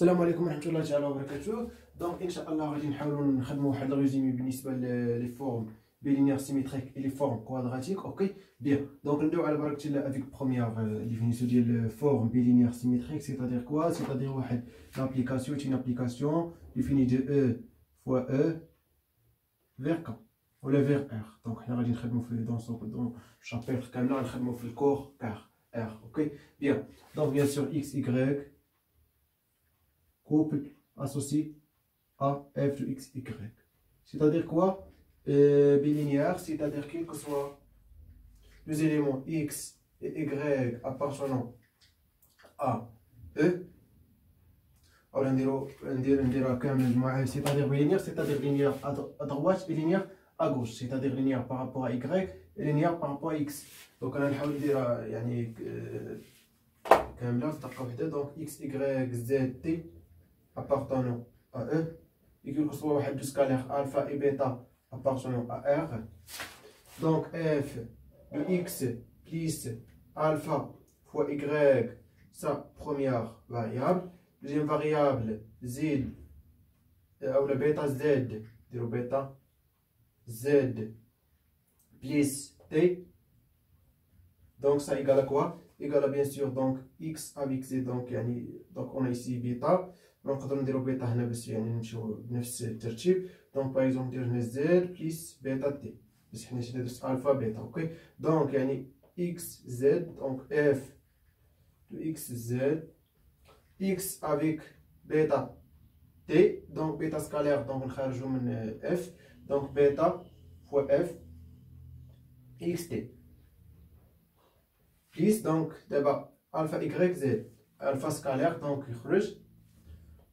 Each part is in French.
السلام عليكم ورحمه الله تعالى وبركاته. دونك ان شاء الله غادي نحاولوا نخدموا واحد الريزومي بالنسبه لي فورم بيلينيير سيميتريك اي لي فورم كوادراتيك. اوكي بيان. دونك نبداو على بركه الله افيك بروميير ديفينيسيون ديال فورم بيلينيير سيميتريك. سيتادير كوا؟ سيتادير واحد لابليكاسيون تي ابليكاسيون ديفيني دو او فوا او فير كا ولا فير ار. دونك حنا غادي نخدموا في دون شابيتر كامله غنخدموا في الكور كار ار. اوكي بيان. دونك بيان سور اكس اي couple associé à f de x, y. C'est-à-dire quoi? Bilinéaire, c'est-à-dire quels que soient les éléments x et y appartenant à e. Alors, on dira c'est-à-dire bilinéaire, c'est-à-dire linéaire à droite et linéaire à gauche. C'est-à-dire linéaire par rapport à y et linéaire par rapport à x. Donc, on va dire يعني كاملة في دقة واحدة. Donc, x, y, z, t appartenant à E, et que ce soit واحد de scalaire alpha et bêta appartenant à R. Donc f de x plus alpha fois y, sa première variable. Deuxième variable z, ou la bêta z, dire bêta z plus t. Donc ça égale à quoi? Égale à bien sûr donc x avec z. Donc on a ici bêta. نقدر نديرو بيتا هنا باش يعني نمشيو بنفس الترتيب. دونك باغ اكزومبل درنا زد بليس بيتا تي باش حنا شي درت الفا بيتا. اوكي دونك يعني اكس زد. دونك اف دو اكس زد اكس افيك بيتا تي. دونك بيتا سكالير دونك نخرجو من اف. دونك بيتا فوا اف اكس تي بليس دونك دابا الفا ايكغيك زد الفا سكالير دونك يخرج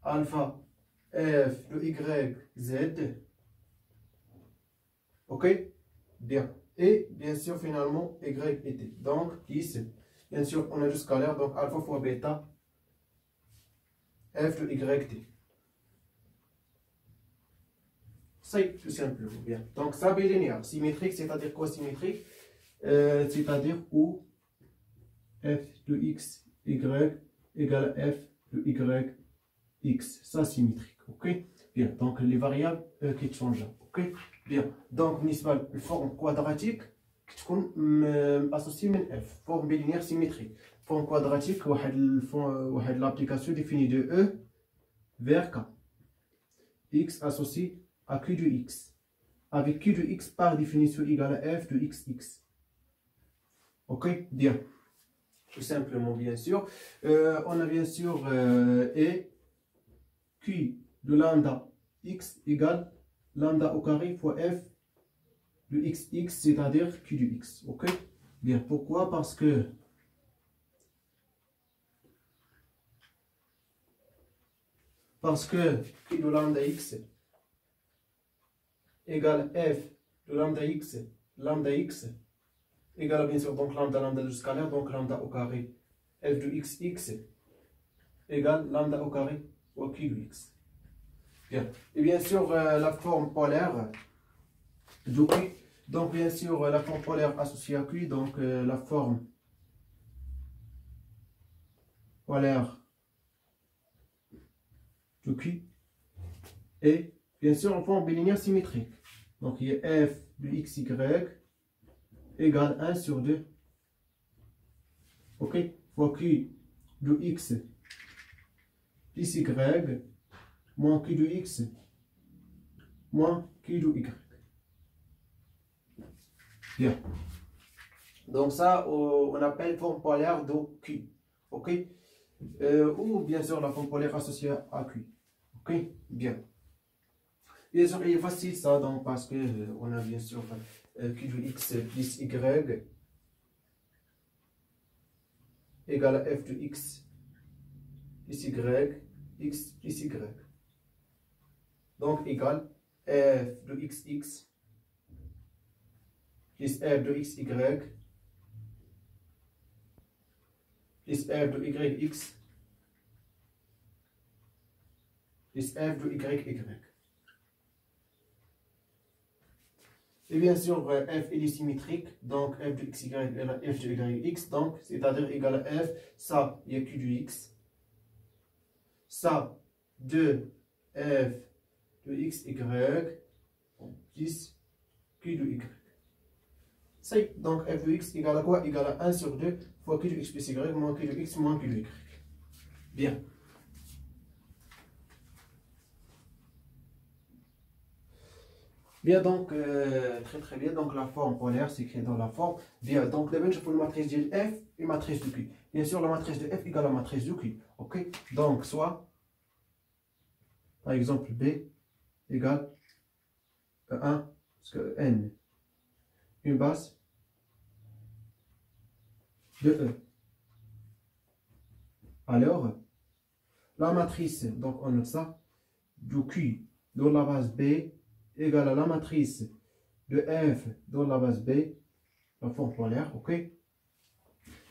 alpha f de y z. Ok bien. Et bien sûr finalement y et t. Donc ici bien sûr on a du scalaire. Donc alpha fois bêta f de y t. C'est tout simplement bien. Donc ça c'est linéaire. Symétrique, c'est-à-dire quoi symétrique? C'est-à-dire où f de x y égale à f de y x, ça symétrique. Ok bien. Donc les variables qui changent. Ok bien. Donc بالنسبة للفورم كوادراتيك كتكون associée من f. Forme bilinéaire symétrique. Forme quadratique واحد l'application définie de e vers k. x associé à q de x. Avec q de x par définition égale à f de xx. Ok bien. Tout simplement bien sûr. On a bien sûr et q de lambda x égale lambda au carré fois f de xx, c'est-à-dire q de x. Ok bien. Pourquoi? Parce que q de lambda x égale f de lambda x égale bien sûr donc lambda de scalaire, donc lambda au carré f de xx égale lambda au carré ou q de x. Bien. Et bien sûr la forme polaire de q. Donc bien sûr la forme polaire associée à q. Donc la forme polaire de q est bien sûr en forme bilinéaire symétrique. Donc il y a f de xy égale 1 sur 2. Ok fois q de x plus y moins q de x moins q de y. Bien. Donc ça, on appelle forme polaire de q. Ok ou bien sûr la forme polaire associée à q. Ok bien. Bien sûr, il est facile ça, donc parce que on a bien sûr q de x plus y égale à f de x plus y x plus y. Donc égale f de xx plus f de xy plus f de yx plus f de yy. Et bien sûr, f est symétrique, donc f de xy égale à f de yx, donc c'est-à-dire égal à f, ça, il y a q de x, ça de f de x, y plus q de y. C'est donc f de x égale à quoi? Égale à 1 sur 2 fois q de x plus y moins q de x moins q de y. Bien. Bien, donc, très bien. Donc, la forme polaire s'écrit dans la forme. Bien, donc, d'abord, je prends une matrice de f et une matrice de q. Bien sûr, la matrice de f égale à la matrice de q. Ok? Donc, soit, par exemple, b égale 1, parce que n, une base de e. Alors, la matrice, donc, on note ça, de q dans la base b égale à la matrice de f dans la base b, la forme polaire, ok,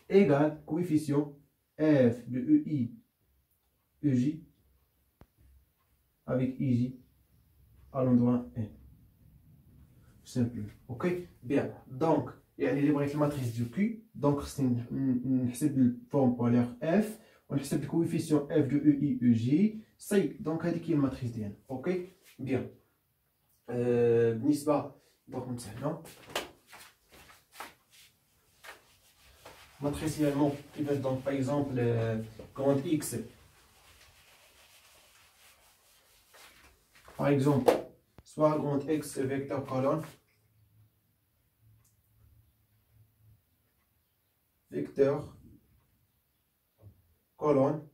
égale coefficient f de ei, ej, avec ij à l'endroit n. Simple, ok, bien, donc, il y a les matrice de q, donc c'est une forme polaire f, on a le coefficient f de ei, ej, c'est donc هذه هي الماتريس ديالنا, ok, bien. بالنسبة donc مثلا matrice également qui peut être donc par exemple grande X, par exemple soit grande X vecteur colonne vecteur colonne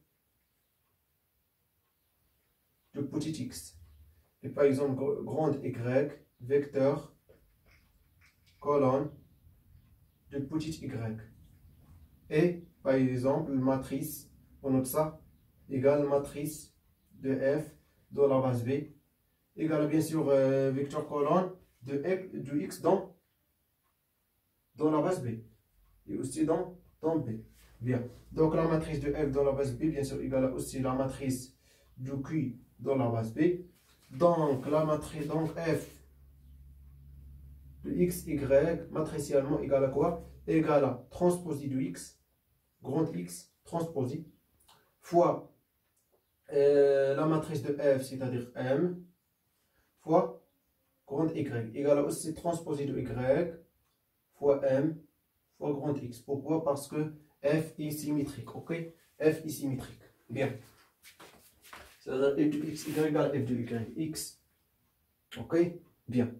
de petit x, et par exemple grande Y vecteur colonne de petit y, et par exemple matrice, on note ça, égale matrice de f dans la base b égale bien sûr vecteur colonne de x dans la base b et aussi dans B. Bien, donc la matrice de f dans la base b bien sûr égale aussi la matrice de q dans la base b. Donc la matrice, donc f de x, y, matriciellement égale à quoi? Égale à transposé de x, grand X, transposé, fois la matrice de f, c'est-à-dire m, fois grand y, égale à aussi transposé de y, fois m, fois grand X. Pourquoi? Parce que f est symétrique, ok? F est symétrique. Bien. C'est-à-dire f de x, y égale f de y, x. Ok? Bien.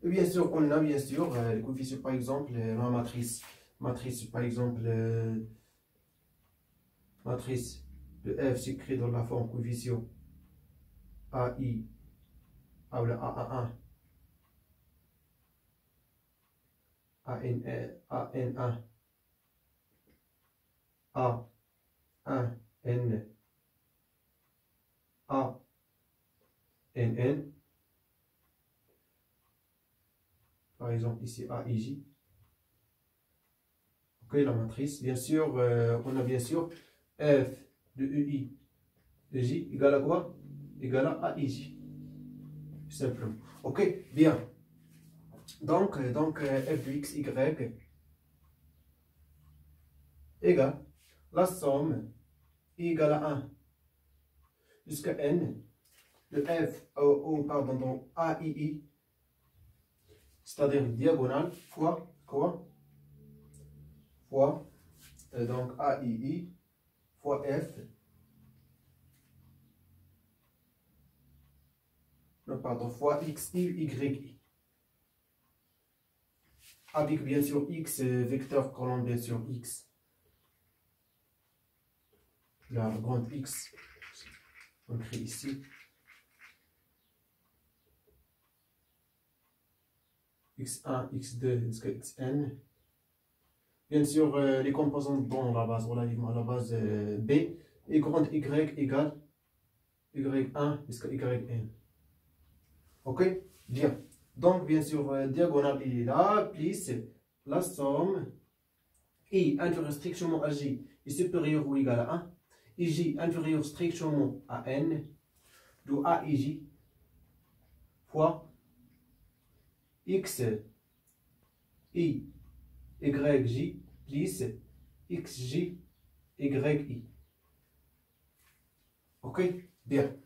Et bien sûr, on a bien sûr le coefficient, par exemple, la matrice par exemple, matrice de f s'écrit dans la forme coefficient AI, A1, AN1, A1N, ANN. Par exemple, ici AIJ. Ok, la matrice. Bien sûr, on a bien sûr f de UI de J égale à quoi? Égale à AIJ. Simplement. Ok, bien. Donc f de x, y égale la somme égale à 1 jusqu'à n de f pardon, donc AII, c'est-à-dire diagonale, fois quoi? Fois donc AII fois f, non pardon, fois xi, yi, avec bien sûr x vecteur colonne bien sûr x, la grande x, on écrit ici x1, x2 jusqu'à xn. Bien sûr, les composantes dans la base, relativement à la base B, et grande y égale y1 jusqu'à yn. Ok? Bien. Donc, bien sûr, diagonale est là, plus la somme I inférieure strictement à J est supérieure ou égale à 1, et J inférieur strictement à N, de AIJ fois X, I, YJ, plus xj, yi. Ok? Bien.